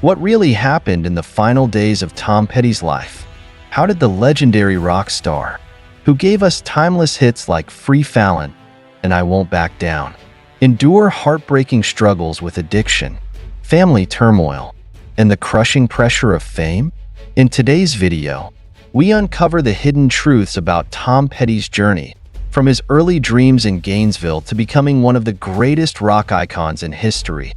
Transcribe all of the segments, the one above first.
What really happened in the final days of Tom Petty's life? How did the legendary rock star, who gave us timeless hits like Free Fallin and I Won't Back Down, endure heartbreaking struggles with addiction, family turmoil, and the crushing pressure of fame? In today's video, we uncover the hidden truths about Tom Petty's journey, from his early dreams in Gainesville to becoming one of the greatest rock icons in history.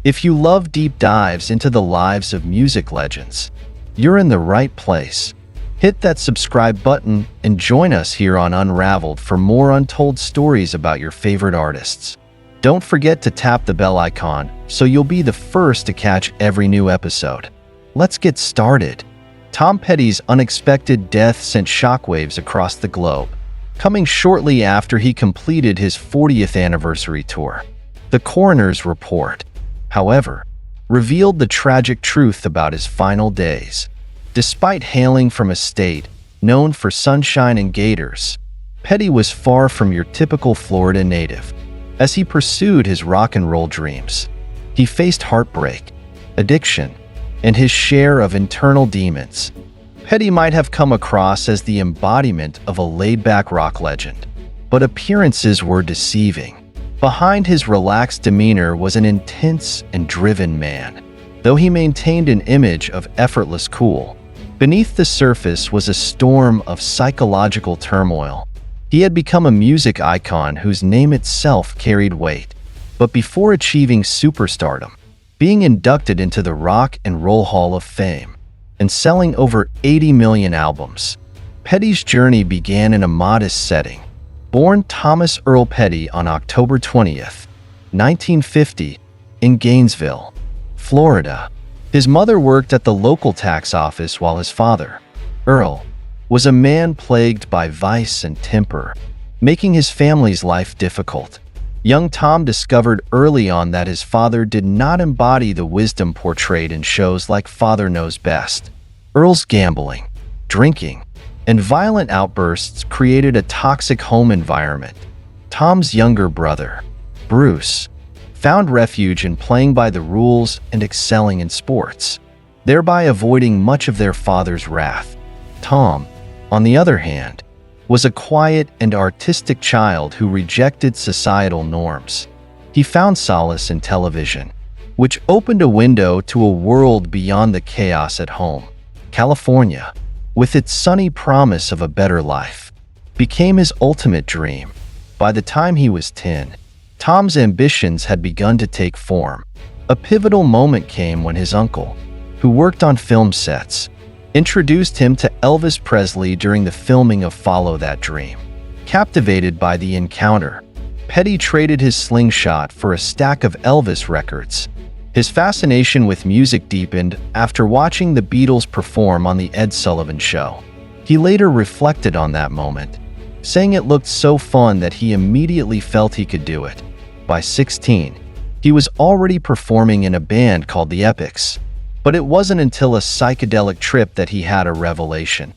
If you love deep dives into the lives of music legends, you're in the right place. Hit that subscribe button and join us here on Unraveled for more untold stories about your favorite artists. Don't forget to tap the bell icon so you'll be the first to catch every new episode. Let's get started. Tom Petty's unexpected death sent shockwaves across the globe, coming shortly after he completed his 40th anniversary tour. The coroner's report, however, revealed the tragic truth about his final days. Despite hailing from a state known for sunshine and gators, Petty was far from your typical Florida native. As he pursued his rock and roll dreams, he faced heartbreak, addiction, and his share of internal demons. Petty might have come across as the embodiment of a laid-back rock legend, but appearances were deceiving. Behind his relaxed demeanor was an intense and driven man. Though he maintained an image of effortless cool, beneath the surface was a storm of psychological turmoil. He had become a music icon whose name itself carried weight. But before achieving superstardom, being inducted into the Rock and Roll Hall of Fame, and selling over 80 million albums, Petty's journey began in a modest setting. Born Thomas Earl Petty on October 20th, 1950, in Gainesville, Florida. His mother worked at the local tax office while his father, Earl, was a man plagued by vice and temper, making his family's life difficult. Young Tom discovered early on that his father did not embody the wisdom portrayed in shows like Father Knows Best. Earl's gambling, drinking, and violent outbursts created a toxic home environment. Tom's younger brother, Bruce, found refuge in playing by the rules and excelling in sports, thereby avoiding much of their father's wrath. Tom, on the other hand, was a quiet and artistic child who rejected societal norms. He found solace in television, which opened a window to a world beyond the chaos at home. California, with its sunny promise of a better life, became his ultimate dream. By the time he was 10, Tom's ambitions had begun to take form. A pivotal moment came when his uncle, who worked on film sets, introduced him to Elvis Presley during the filming of Follow That Dream. Captivated by the encounter, Petty traded his slingshot for a stack of Elvis records. His fascination with music deepened after watching the Beatles perform on The Ed Sullivan Show. He later reflected on that moment, saying it looked so fun that he immediately felt he could do it. By 16, he was already performing in a band called the Epics. But it wasn't until a psychedelic trip that he had a revelation.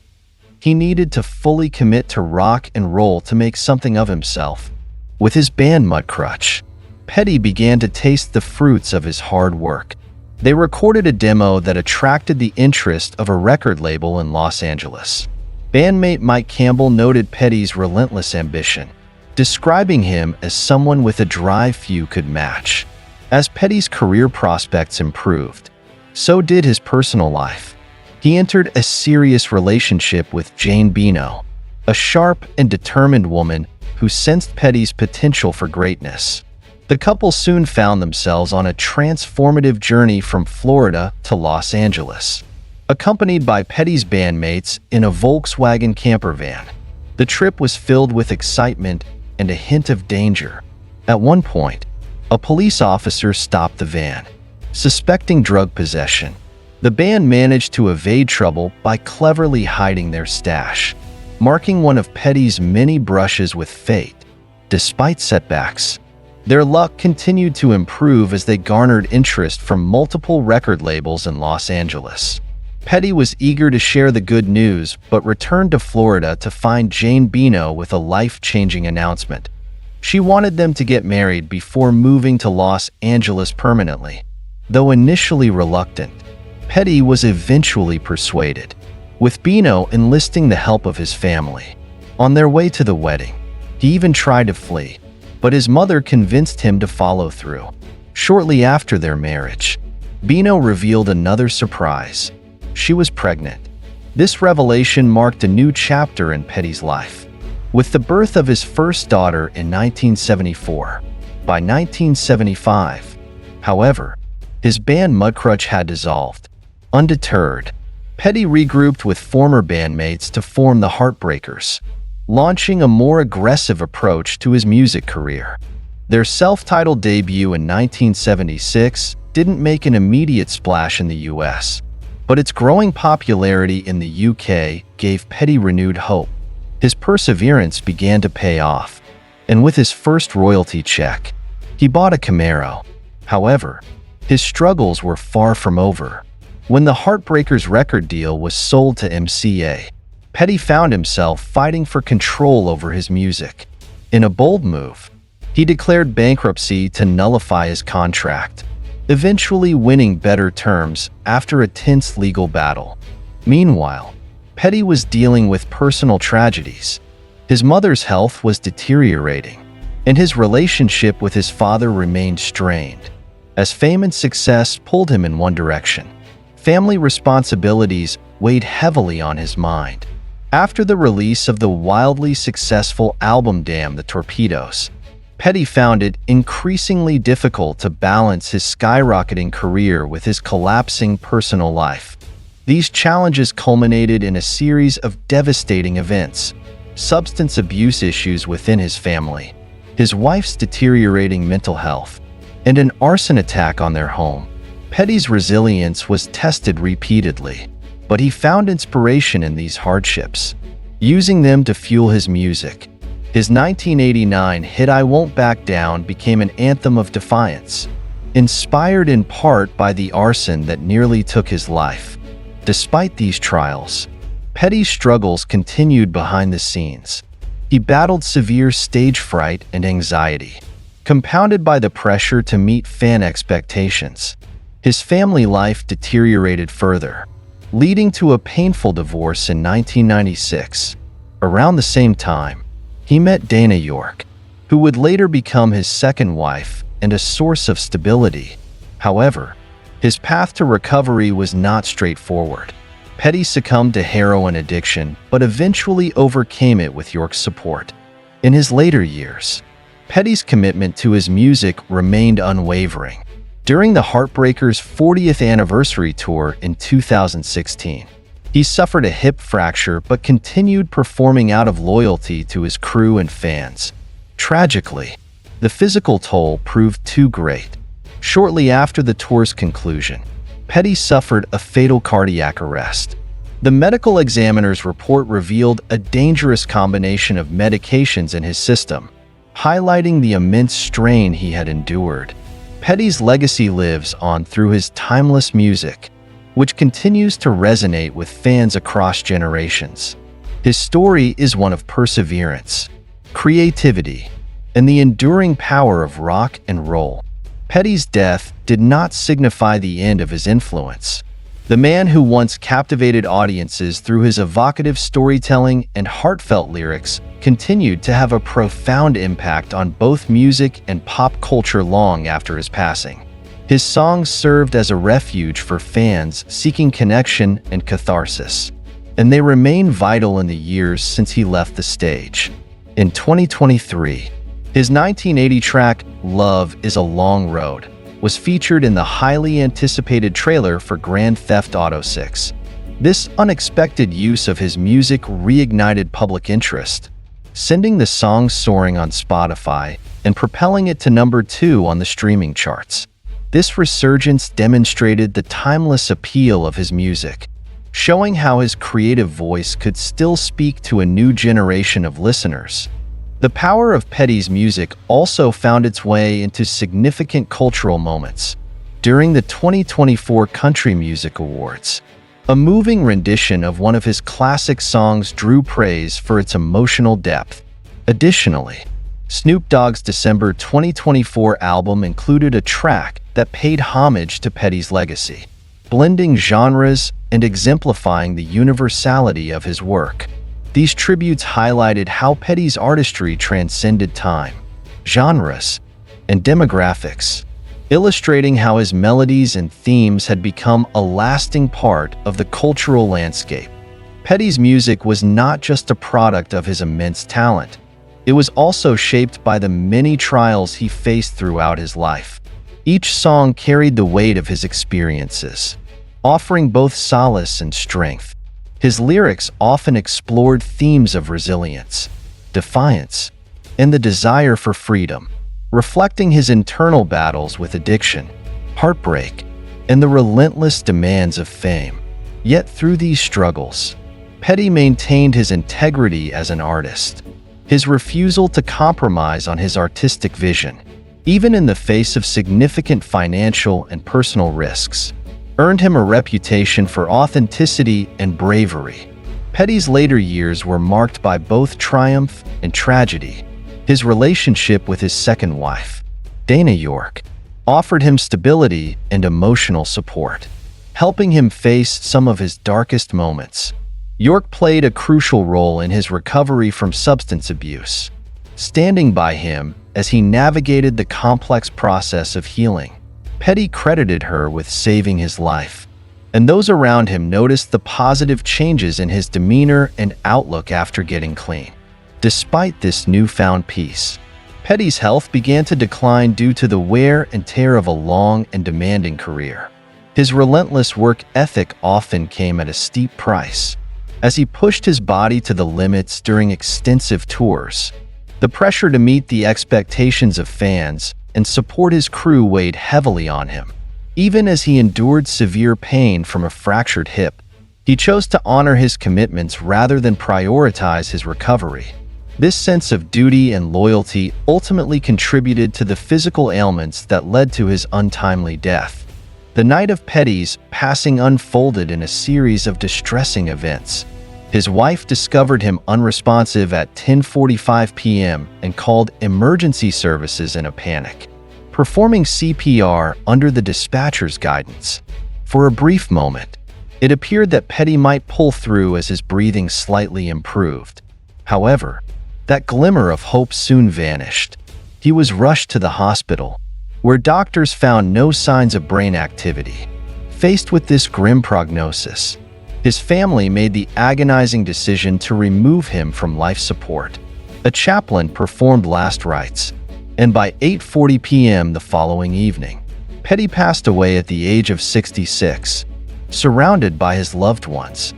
He needed to fully commit to rock and roll to make something of himself. With his band Mudcrutch, Petty began to taste the fruits of his hard work. They recorded a demo that attracted the interest of a record label in Los Angeles. Bandmate Mike Campbell noted Petty's relentless ambition, describing him as someone with a drive few could match. As Petty's career prospects improved, so did his personal life. He entered a serious relationship with Jane Bino, a sharp and determined woman who sensed Petty's potential for greatness. The couple soon found themselves on a transformative journey from Florida to Los Angeles, accompanied by Petty's bandmates in a Volkswagen camper van. The trip was filled with excitement and a hint of danger. At one point, a police officer stopped the van, suspecting drug possession. The band managed to evade trouble by cleverly hiding their stash, marking one of Petty's many brushes with fate. Despite setbacks, their luck continued to improve as they garnered interest from multiple record labels in Los Angeles. Petty was eager to share the good news, but returned to Florida to find Jane Bino with a life-changing announcement. She wanted them to get married before moving to Los Angeles permanently. Though initially reluctant, Petty was eventually persuaded, with Bino enlisting the help of his family. On their way to the wedding, he even tried to flee, but his mother convinced him to follow through. Shortly after their marriage, Bino revealed another surprise. She was pregnant. This revelation marked a new chapter in Petty's life, with the birth of his first daughter in 1974. By 1975, however, his band Mudcrutch had dissolved. Undeterred, Petty regrouped with former bandmates to form the Heartbreakers, launching a more aggressive approach to his music career. Their self-titled debut in 1976 didn't make an immediate splash in the US, but its growing popularity in the UK gave Petty renewed hope. His perseverance began to pay off, and with his first royalty check, he bought a Camaro. However, his struggles were far from over. When the Heartbreakers record deal was sold to MCA, Petty found himself fighting for control over his music. In a bold move, he declared bankruptcy to nullify his contract, eventually winning better terms after a tense legal battle. Meanwhile, Petty was dealing with personal tragedies. His mother's health was deteriorating, and his relationship with his father remained strained, as fame and success pulled him in one direction. Family responsibilities weighed heavily on his mind. After the release of the wildly successful album Damn the Torpedoes, Petty found it increasingly difficult to balance his skyrocketing career with his collapsing personal life. These challenges culminated in a series of devastating events: substance abuse issues within his family, his wife's deteriorating mental health, and an arson attack on their home. Petty's resilience was tested repeatedly, but he found inspiration in these hardships, using them to fuel his music. His 1989 hit I Won't Back Down became an anthem of defiance, inspired in part by the arson that nearly took his life. Despite these trials, Petty's struggles continued behind the scenes. He battled severe stage fright and anxiety, compounded by the pressure to meet fan expectations. His family life deteriorated further, leading to a painful divorce in 1996. Around the same time, he met Dana York, who would later become his second wife and a source of stability. However, his path to recovery was not straightforward. Petty succumbed to heroin addiction, but eventually overcame it with York's support. In his later years, Petty's commitment to his music remained unwavering. During the Heartbreakers' 40th anniversary tour in 2016, he suffered a hip fracture but continued performing out of loyalty to his crew and fans. Tragically, the physical toll proved too great. Shortly after the tour's conclusion, Petty suffered a fatal cardiac arrest. The medical examiner's report revealed a dangerous combination of medications in his system, highlighting the immense strain he had endured. Petty's legacy lives on through his timeless music, which continues to resonate with fans across generations. His story is one of perseverance, creativity, and the enduring power of rock and roll. Petty's death did not signify the end of his influence. The man who once captivated audiences through his evocative storytelling and heartfelt lyrics continued to have a profound impact on both music and pop culture long after his passing. His songs served as a refuge for fans seeking connection and catharsis, and they remain vital in the years since he left the stage. In 2023, his 1980 track, Love Is a Long Road, was featured in the highly anticipated trailer for Grand Theft Auto 6. This unexpected use of his music reignited public interest, sending the song soaring on Spotify and propelling it to number 2 on the streaming charts. This resurgence demonstrated the timeless appeal of his music, showing how his creative voice could still speak to a new generation of listeners. The power of Petty's music also found its way into significant cultural moments. During the 2024 Country Music Awards, a moving rendition of one of his classic songs drew praise for its emotional depth. Additionally, Snoop Dogg's December 2024 album included a track that paid homage to Petty's legacy. blending genres and exemplifying the universality of his work. These tributes highlighted how Petty's artistry transcended time, genres, and demographics, illustrating how his melodies and themes had become a lasting part of the cultural landscape. Petty's music was not just a product of his immense talent. It was also shaped by the many trials he faced throughout his life. Each song carried the weight of his experiences, offering both solace and strength. His lyrics often explored themes of resilience, defiance, and the desire for freedom, reflecting his internal battles with addiction, heartbreak, and the relentless demands of fame. Yet through these struggles, Petty maintained his integrity as an artist. His refusal to compromise on his artistic vision, even in the face of significant financial and personal risks, earned him a reputation for authenticity and bravery. Petty's later years were marked by both triumph and tragedy. His relationship with his second wife, Dana York, offered him stability and emotional support, helping him face some of his darkest moments. York played a crucial role in his recovery from substance abuse, standing by him as he navigated the complex process of healing. Petty credited her with saving his life, and those around him noticed the positive changes in his demeanor and outlook after getting clean. Despite this newfound peace, Petty's health began to decline due to the wear and tear of a long and demanding career. His relentless work ethic often came at a steep price, as he pushed his body to the limits during extensive tours. The pressure to meet the expectations of fans and support his crew weighed heavily on him. Even as he endured severe pain from a fractured hip, he chose to honor his commitments rather than prioritize his recovery. This sense of duty and loyalty ultimately contributed to the physical ailments that led to his untimely death. The night of Petty's passing unfolded in a series of distressing events. His wife discovered him unresponsive at 10:45 p.m. and called emergency services in a panic, performing CPR under the dispatcher's guidance. For a brief moment, it appeared that Petty might pull through as his breathing slightly improved. However, that glimmer of hope soon vanished. He was rushed to the hospital, where doctors found no signs of brain activity. Faced with this grim prognosis, his family made the agonizing decision to remove him from life support. A chaplain performed last rites, and by 8:40 p.m. the following evening, Petty passed away at the age of 66, surrounded by his loved ones.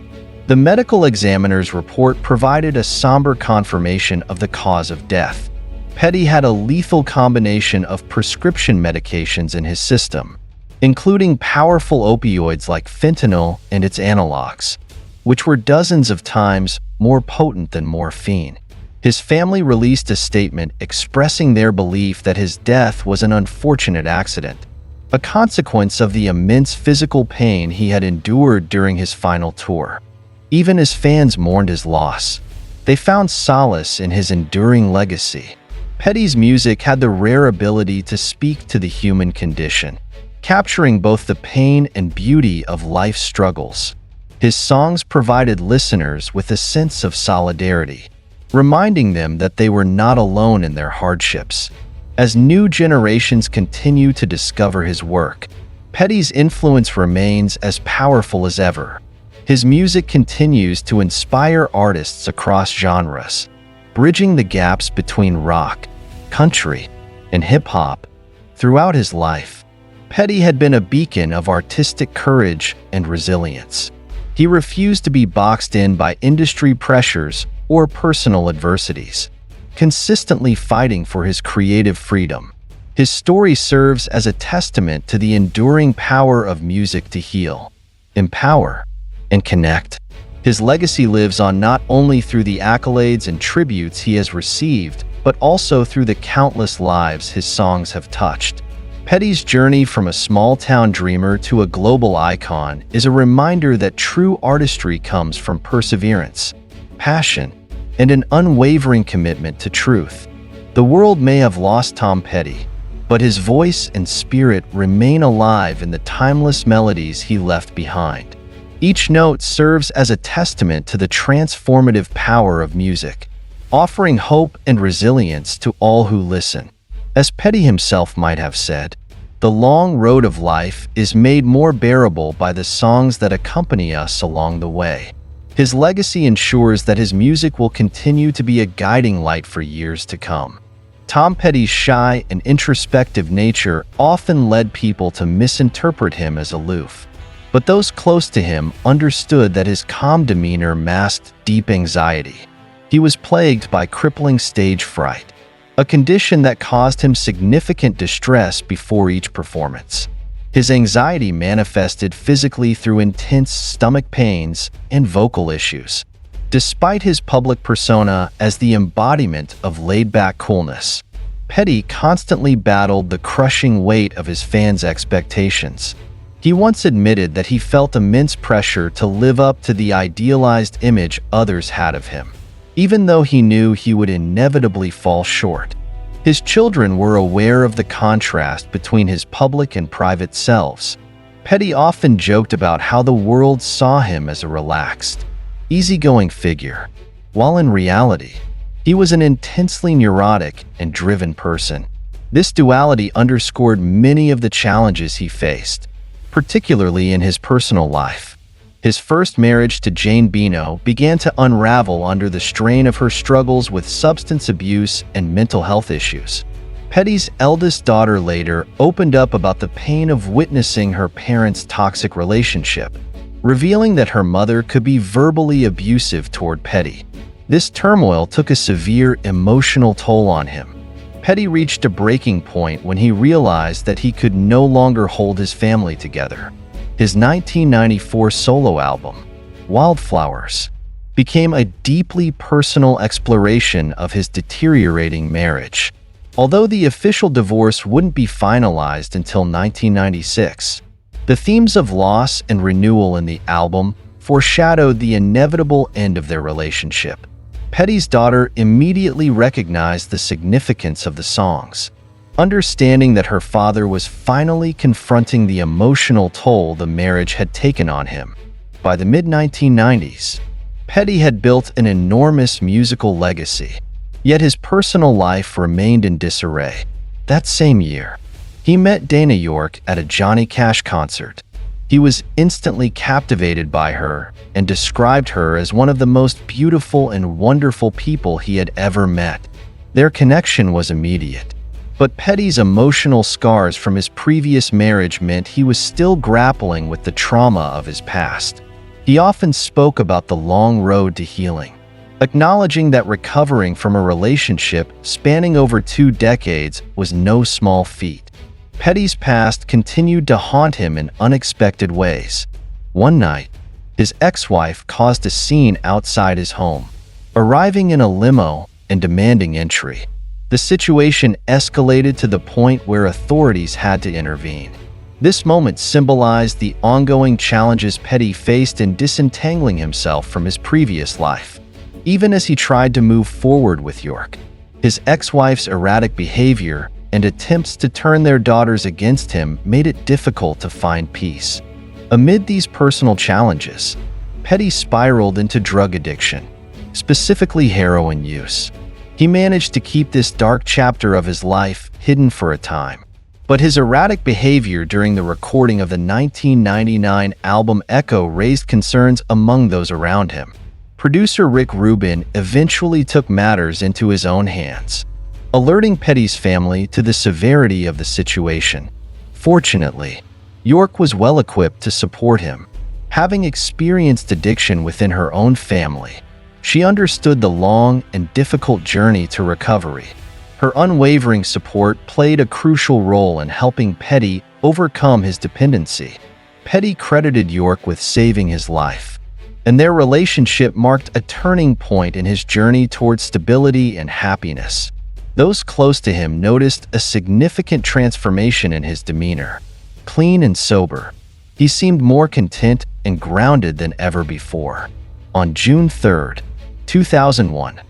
The medical examiner's report provided a somber confirmation of the cause of death. Petty had a lethal combination of prescription medications in his system, including powerful opioids like fentanyl and its analogs, which were dozens of times more potent than morphine. His family released a statement expressing their belief that his death was an unfortunate accident, a consequence of the immense physical pain he had endured during his final tour. Even as fans mourned his loss, they found solace in his enduring legacy. Petty's music had the rare ability to speak to the human condition, capturing both the pain and beauty of life's struggles. His songs provided listeners with a sense of solidarity, reminding them that they were not alone in their hardships. As new generations continue to discover his work, Petty's influence remains as powerful as ever. His music continues to inspire artists across genres, bridging the gaps between rock, country, and hip-hop. Throughout his life, Petty had been a beacon of artistic courage and resilience. He refused to be boxed in by industry pressures or personal adversities, consistently fighting for his creative freedom. His story serves as a testament to the enduring power of music to heal, empower, and connect. His legacy lives on not only through the accolades and tributes he has received, but also through the countless lives his songs have touched. Petty's journey from a small-town dreamer to a global icon is a reminder that true artistry comes from perseverance, passion, and an unwavering commitment to truth. The world may have lost Tom Petty, but his voice and spirit remain alive in the timeless melodies he left behind. Each note serves as a testament to the transformative power of music, offering hope and resilience to all who listen. As Petty himself might have said, "The long road of life is made more bearable by the songs that accompany us along the way." His legacy ensures that his music will continue to be a guiding light for years to come. Tom Petty's shy and introspective nature often led people to misinterpret him as aloof, but those close to him understood that his calm demeanor masked deep anxiety. He was plagued by crippling stage fright, a condition that caused him significant distress before each performance. His anxiety manifested physically through intense stomach pains and vocal issues. Despite his public persona as the embodiment of laid-back coolness, Petty constantly battled the crushing weight of his fans' expectations. He once admitted that he felt immense pressure to live up to the idealized image others had of him, even though he knew he would inevitably fall short. His children were aware of the contrast between his public and private selves. Petty often joked about how the world saw him as a relaxed, easygoing figure, while in reality, he was an intensely neurotic and driven person. This duality underscored many of the challenges he faced, particularly in his personal life. His first marriage to Jane Bino began to unravel under the strain of her struggles with substance abuse and mental health issues. Petty's eldest daughter later opened up about the pain of witnessing her parents' toxic relationship, revealing that her mother could be verbally abusive toward Petty. This turmoil took a severe emotional toll on him. Petty reached a breaking point when he realized that he could no longer hold his family together. His 1994 solo album, Wildflowers, became a deeply personal exploration of his deteriorating marriage. Although the official divorce wouldn't be finalized until 1996, the themes of loss and renewal in the album foreshadowed the inevitable end of their relationship. Petty's daughter immediately recognized the significance of the songs, understanding that her father was finally confronting the emotional toll the marriage had taken on him. By the mid-1990s, Petty had built an enormous musical legacy, yet his personal life remained in disarray. That same year, he met Dana York at a Johnny Cash concert. He was instantly captivated by her and described her as one of the most beautiful and wonderful people he had ever met. Their connection was immediate, but Petty's emotional scars from his previous marriage meant he was still grappling with the trauma of his past. He often spoke about the long road to healing, acknowledging that recovering from a relationship spanning over 2 decades was no small feat. Petty's past continued to haunt him in unexpected ways. One night, his ex-wife caused a scene outside his home, arriving in a limo and demanding entry. The situation escalated to the point where authorities had to intervene. This moment symbolized the ongoing challenges Petty faced in disentangling himself from his previous life. Even as he tried to move forward with York, his ex-wife's erratic behavior and attempts to turn their daughters against him made it difficult to find peace. Amid these personal challenges, Petty spiraled into drug addiction, specifically heroin use. He managed to keep this dark chapter of his life hidden for a time, but his erratic behavior during the recording of the 1999 album Echo raised concerns among those around him. Producer Rick Rubin eventually took matters into his own hands, alerting Petty's family to the severity of the situation. Fortunately, York was well equipped to support him. Having experienced addiction within her own family, she understood the long and difficult journey to recovery. Her unwavering support played a crucial role in helping Petty overcome his dependency. Petty credited York with saving his life, and their relationship marked a turning point in his journey towards stability and happiness. Those close to him noticed a significant transformation in his demeanor. Clean and sober, he seemed more content and grounded than ever before. On June 3, 2001,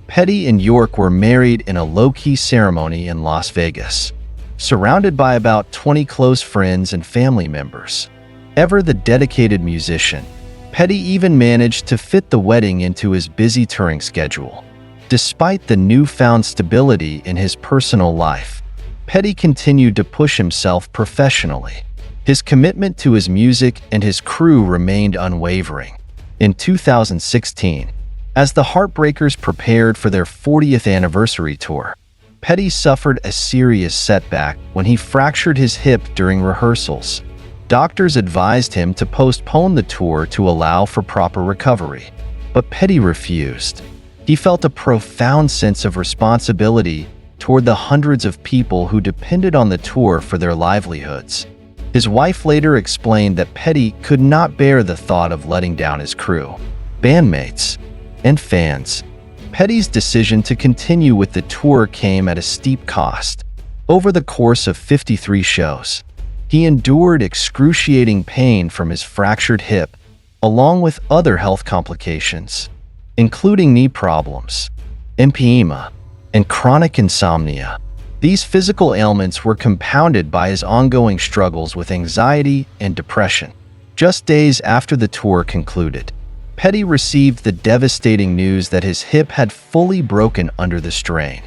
Petty and York were married in a low-key ceremony in Las Vegas. surrounded by about 20 close friends and family members. Ever the dedicated musician, Petty even managed to fit the wedding into his busy touring schedule. Despite the newfound stability in his personal life, Petty continued to push himself professionally. His commitment to his music and his crew remained unwavering. In 2016, as the Heartbreakers prepared for their 40th anniversary tour, Petty suffered a serious setback when he fractured his hip during rehearsals. Doctors advised him to postpone the tour to allow for proper recovery, but Petty refused. He felt a profound sense of responsibility toward the hundreds of people who depended on the tour for their livelihoods. His wife later explained that Petty could not bear the thought of letting down his crew, bandmates, and fans. Petty's decision to continue with the tour came at a steep cost. Over the course of 53 shows, he endured excruciating pain from his fractured hip, along with other health complications, including knee problems, emphysema, and chronic insomnia. These physical ailments were compounded by his ongoing struggles with anxiety and depression. Just days after the tour concluded, Petty received the devastating news that his hip had fully broken under the strain.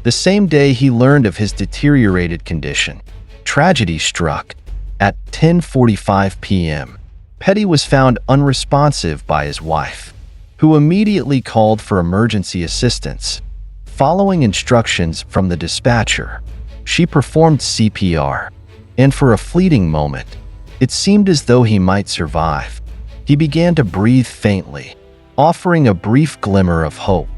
The same day he learned of his deteriorated condition, tragedy struck. At 10:45 p.m., Petty was found unresponsive by his wife, who immediately called for emergency assistance. Following instructions from the dispatcher, she performed CPR, and for a fleeting moment, it seemed as though he might survive. He began to breathe faintly, offering a brief glimmer of hope.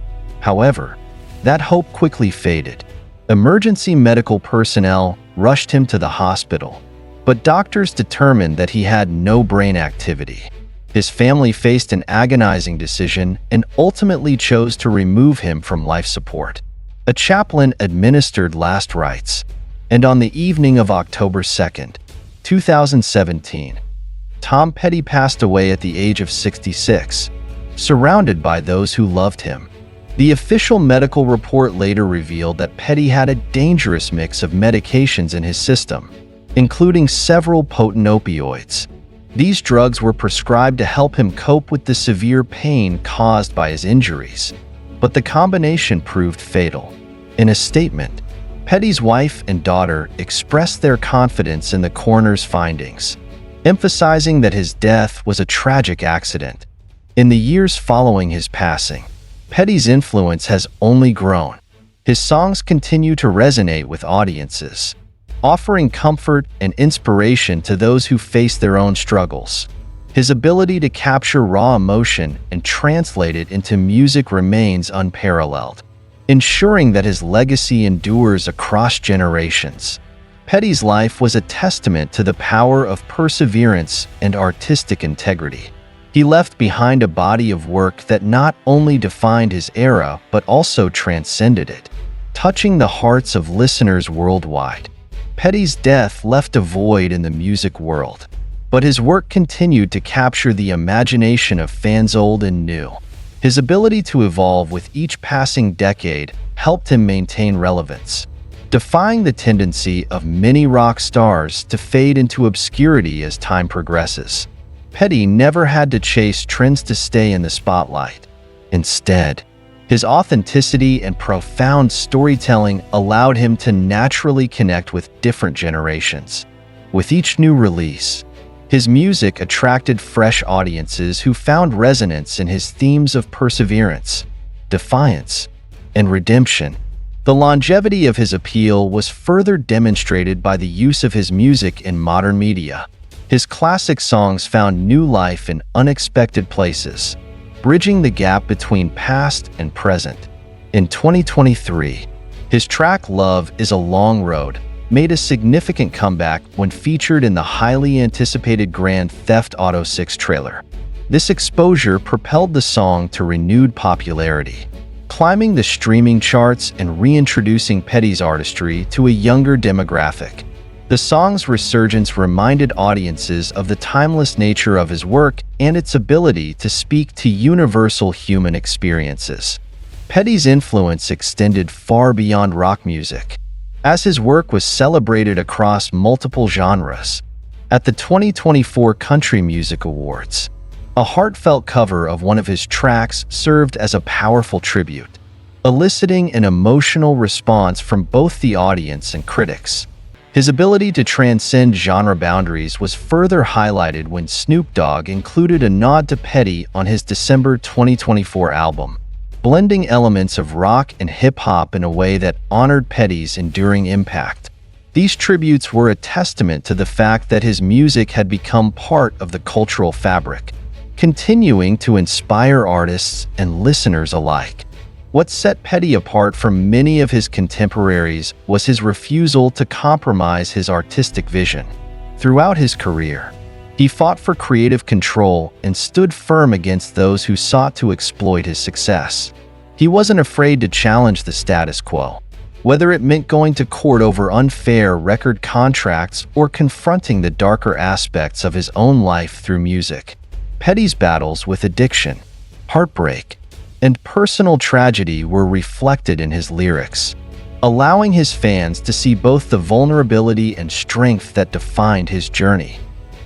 However, that hope quickly faded. Emergency medical personnel rushed him to the hospital, but doctors determined that he had no brain activity. His family faced an agonizing decision and ultimately chose to remove him from life support. A chaplain administered last rites, and on the evening of October 2nd, 2017, Tom Petty passed away at the age of 66, surrounded by those who loved him. The official medical report later revealed that Petty had a dangerous mix of medications in his system, including several potent opioids. These drugs were prescribed to help him cope with the severe pain caused by his injuries, but the combination proved fatal. In a statement, Petty's wife and daughter expressed their confidence in the coroner's findings, emphasizing that his death was a tragic accident. In the years following his passing, Petty's influence has only grown. His songs continue to resonate with audiences, offering comfort and inspiration to those who face their own struggles. His ability to capture raw emotion and translate it into music remains unparalleled, ensuring that his legacy endures across generations. Petty's life was a testament to the power of perseverance and artistic integrity. He left behind a body of work that not only defined his era but also transcended it, touching the hearts of listeners worldwide. Petty's death left a void in the music world, but his work continued to capture the imagination of fans old and new. His ability to evolve with each passing decade helped him maintain relevance, defying the tendency of many rock stars to fade into obscurity as time progresses. Petty never had to chase trends to stay in the spotlight. Instead, his authenticity and profound storytelling allowed him to naturally connect with different generations. With each new release, his music attracted fresh audiences who found resonance in his themes of perseverance, defiance, and redemption. The longevity of his appeal was further demonstrated by the use of his music in modern media. His classic songs found new life in unexpected places, bridging the gap between past and present. In 2023, his track Love Is a Long Road made a significant comeback when featured in the highly anticipated Grand Theft Auto 6 trailer. This exposure propelled the song to renewed popularity, climbing the streaming charts and reintroducing Petty's artistry to a younger demographic. The song's resurgence reminded audiences of the timeless nature of his work and its ability to speak to universal human experiences. Petty's influence extended far beyond rock music. as his work was celebrated across multiple genres. At the 2024 Country Music Awards, a heartfelt cover of one of his tracks served as a powerful tribute, eliciting an emotional response from both the audience and critics. His ability to transcend genre boundaries was further highlighted when Snoop Dogg included a nod to Petty on his December 2024 album, blending elements of rock and hip-hop in a way that honored Petty's enduring impact. These tributes were a testament to the fact that his music had become part of the cultural fabric, continuing to inspire artists and listeners alike. What set Petty apart from many of his contemporaries was his refusal to compromise his artistic vision. Throughout his career, he fought for creative control and stood firm against those who sought to exploit his success. He wasn't afraid to challenge the status quo, whether it meant going to court over unfair record contracts or confronting the darker aspects of his own life through music. Petty's battles with addiction, heartbreak, and personal tragedy were reflected in his lyrics, allowing his fans to see both the vulnerability and strength that defined his journey.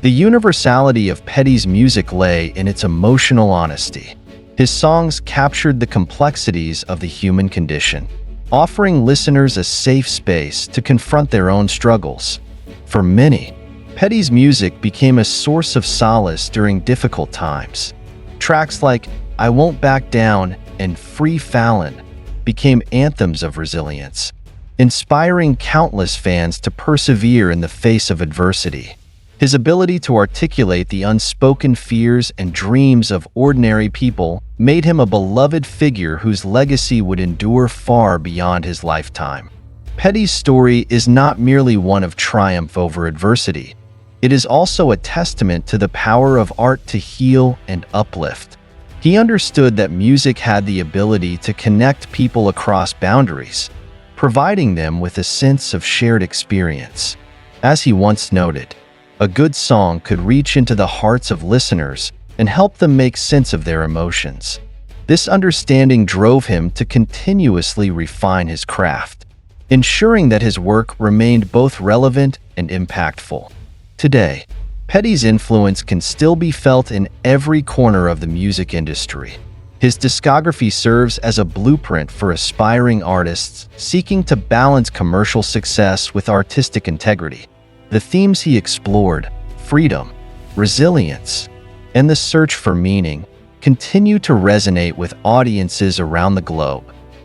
The universality of Petty's music lay in its emotional honesty. His songs captured the complexities of the human condition, offering listeners a safe space to confront their own struggles. For many, Petty's music became a source of solace during difficult times. Tracks like I Won't Back Down and Free Fallin became anthems of resilience, inspiring countless fans to persevere in the face of adversity. His ability to articulate the unspoken fears and dreams of ordinary people made him a beloved figure whose legacy would endure far beyond his lifetime. Petty's story is not merely one of triumph over adversity. It is also a testament to the power of art to heal and uplift. He understood that music had the ability to connect people across boundaries, providing them with a sense of shared experience. As he once noted, a good song could reach into the hearts of listeners and help them make sense of their emotions. This understanding drove him to continuously refine his craft, ensuring that his work remained both relevant and impactful. Today, Petty's influence can still be felt in every corner of the music industry. His discography serves as a blueprint for aspiring artists seeking to balance commercial success with artistic integrity. The themes he explored, freedom, resilience, and the search for meaning, continue to resonate with audiences around the globe.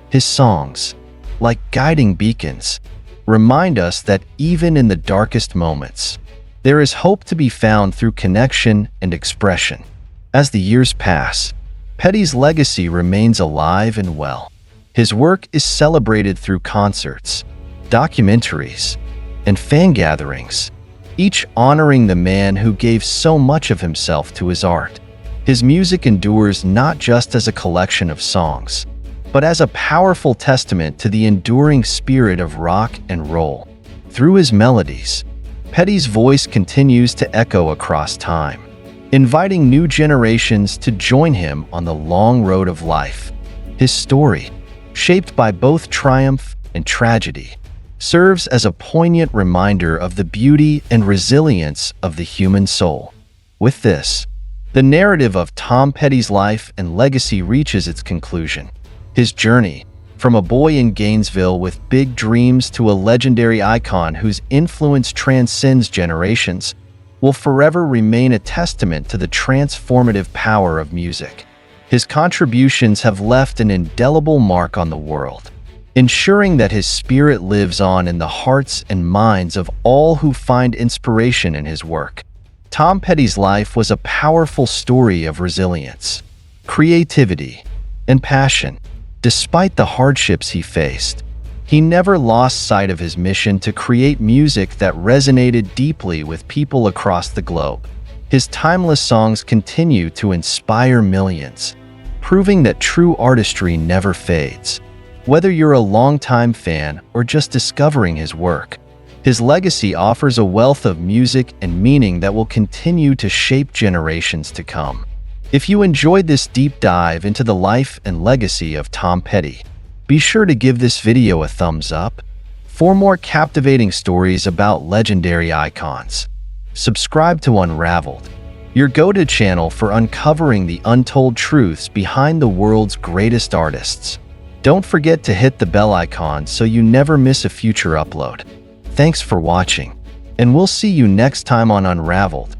His songs, like guiding beacons, remind us that even in the darkest moments, there is hope to be found through connection and expression. As the years pass, Petty's legacy remains alive and well. His work is celebrated through concerts, documentaries, and fan gatherings, each honoring the man who gave so much of himself to his art. His music endures not just as a collection of songs, but as a powerful testament to the enduring spirit of rock and roll. Through his melodies, Petty's voice continues to echo across time, inviting new generations to join him on the long road of life. His story, shaped by both triumph and tragedy, serves as a poignant reminder of the beauty and resilience of the human soul. With this, the narrative of Tom Petty's life and legacy reaches its conclusion. His journey, from a boy in Gainesville with big dreams to a legendary icon whose influence transcends generations, will forever remain a testament to the transformative power of music. His contributions have left an indelible mark on the world, ensuring that his spirit lives on in the hearts and minds of all who find inspiration in his work. Tom Petty's life was a powerful story of resilience, creativity, and passion. Despite the hardships he faced, he never lost sight of his mission to create music that resonated deeply with people across the globe. His timeless songs continue to inspire millions, proving that true artistry never fades. Whether you're a longtime fan or just discovering his work, his legacy offers a wealth of music and meaning that will continue to shape generations to come. If you enjoyed this deep dive into the life and legacy of Tom Petty, be sure to give this video a thumbs up, For more captivating stories about legendary icons, subscribe to Unraveled, your go-to channel for uncovering the untold truths behind the world's greatest artists. Don't forget to hit the bell icon so you never miss a future upload. Thanks for watching, and we'll see you next time on Unraveled.